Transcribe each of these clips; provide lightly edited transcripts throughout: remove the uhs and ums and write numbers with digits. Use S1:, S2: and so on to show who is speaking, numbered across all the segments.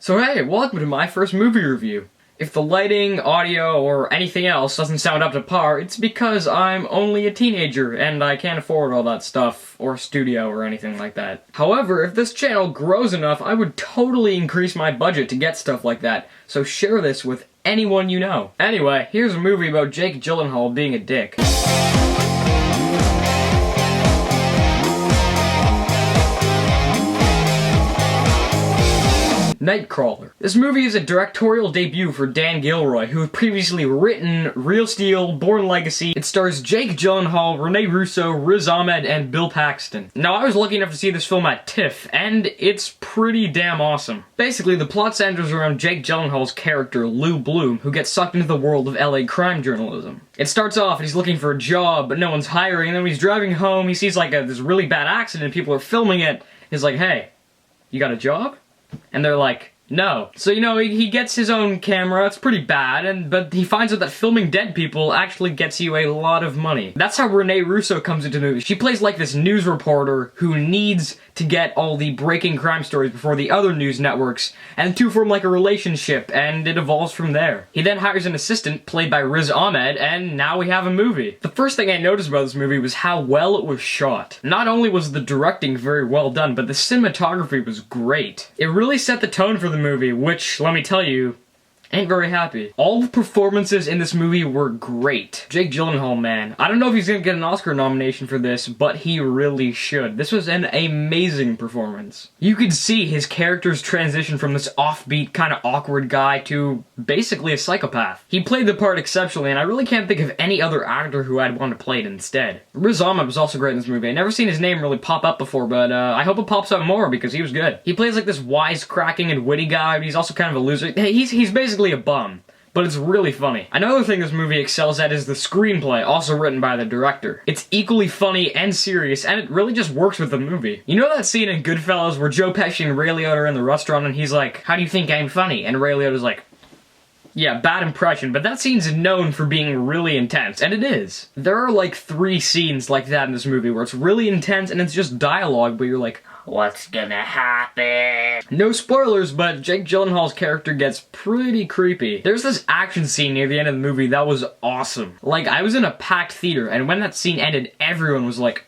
S1: So hey, welcome to my first movie review. If the lighting, audio, or anything else doesn't sound up to par, it's because I'm only a teenager and I can't afford all that stuff, or studio, or anything like that. However, if this channel grows enough, I would totally increase my budget to get stuff like that, so share this with anyone you know. Anyway, here's a movie about Jake Gyllenhaal being a dick. Nightcrawler. This movie is a directorial debut for Dan Gilroy, who had previously written Real Steel, Bourne Legacy. It stars Jake Gyllenhaal, Rene Russo, Riz Ahmed, and Bill Paxton. Now, I was lucky enough to see this film at TIFF, and it's pretty damn awesome. Basically, the plot centers around Jake Gyllenhaal's character, Lou Bloom, who gets sucked into the world of LA crime journalism. It starts off, and he's looking for a job, but no one's hiring, and then when he's driving home, he sees like this really bad accident, people are filming it. He's like, hey, you got a job? And they're like, no. So, you know, he gets his own camera, it's pretty bad, but he finds out that filming dead people actually gets you a lot of money. That's how Rene Russo comes into the movie. She plays like this news reporter who needs to get all the breaking crime stories before the other news networks, and the two form like a relationship, and it evolves from there. He then hires an assistant, played by Riz Ahmed, and now we have a movie. The first thing I noticed about this movie was how well it was shot. Not only was the directing very well done, but the cinematography was great. It really set the tone for the movie, which, let me tell you, ain't very happy. All the performances in this movie were great. Jake Gyllenhaal, man. I don't know if he's gonna get an Oscar nomination for this, but he really should. This was an amazing performance. You could see his character's transition from this offbeat, kind of awkward guy to basically a psychopath. He played the part exceptionally, and I really can't think of any other actor who I'd want to play it instead. Riz Ahmed was also great in this movie. I've never seen his name really pop up before, but I hope it pops up more because he was good. He plays like this wisecracking and witty guy, but he's also kind of a loser. He's basically a bum, but it's really funny. Another thing this movie excels at is the screenplay, also written by the director. It's equally funny and serious, and it really just works with the movie. You know that scene in Goodfellas where Joe Pesci and Ray Liotta are in the restaurant and he's like, how do you think I'm funny? And Ray Liotta's like, yeah, bad impression, but that scene's known for being really intense, and it is. There are like 3 scenes like that in this movie where it's really intense and it's just dialogue, but you're like, what's gonna happen? No spoilers, but Jake Gyllenhaal's character gets pretty creepy. There's this action scene near the end of the movie that was awesome. Like, I was in a packed theater, and when that scene ended, everyone was like,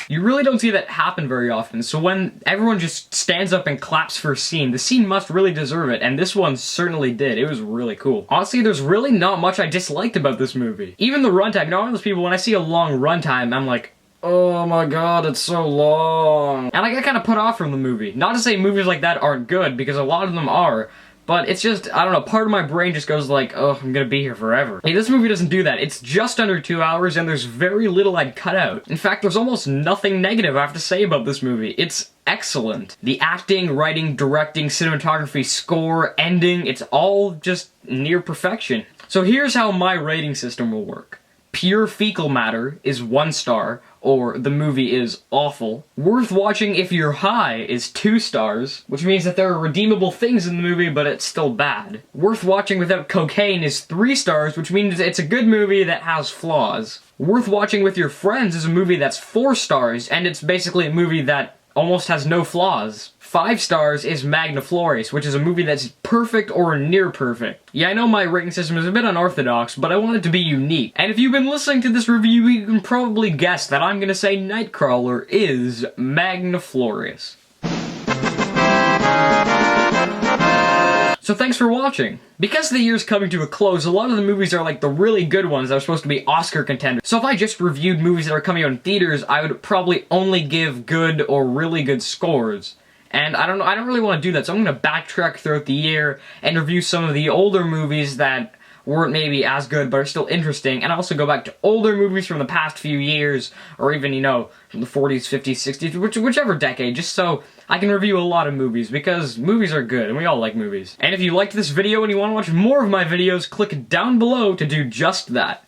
S1: you really don't see that happen very often, so when everyone just stands up and claps for a scene, the scene must really deserve it, and this one certainly did. It was really cool. Honestly, there's really not much I disliked about this movie. Even the runtime. You know, I'm one of those people, when I see a long runtime, I'm like, oh my god, it's so long. And I get kind of put off from the movie. Not to say movies like that aren't good, because a lot of them are, but it's just, I don't know, part of my brain just goes like, oh, I'm gonna be here forever. Hey, this movie doesn't do that. It's just under 2 hours, and there's very little I'd cut out. In fact, there's almost nothing negative I have to say about this movie. It's excellent. The acting, writing, directing, cinematography, score, ending, it's all just near perfection. So here's how my rating system will work. Pure fecal matter is 1 star, or the movie is awful. Worth watching if you're high is 2 stars, which means that there are redeemable things in the movie, but it's still bad. Worth watching without cocaine is 3 stars, which means it's a good movie that has flaws. Worth watching with your friends is a movie that's 4 stars, and it's basically a movie that almost has no flaws. 5 stars is Magna Flores, which is a movie that's perfect or near perfect. Yeah, I know my rating system is a bit unorthodox, but I want it to be unique. And if you've been listening to this review, you can probably guess that I'm gonna say Nightcrawler is Magna Flores. So thanks for watching. Because the year's coming to a close, a lot of the movies are like the really good ones that are supposed to be Oscar contenders. So if I just reviewed movies that are coming out in theaters, I would probably only give good or really good scores. And I don't really want to do that, so I'm going to backtrack throughout the year and review some of the older movies that weren't maybe as good but are still interesting, and also go back to older movies from the past few years, or even, you know, from the 40s, 50s, 60s, whichever decade, just so I can review a lot of movies, because movies are good, and we all like movies. And if you liked this video and you want to watch more of my videos, click down below to do just that.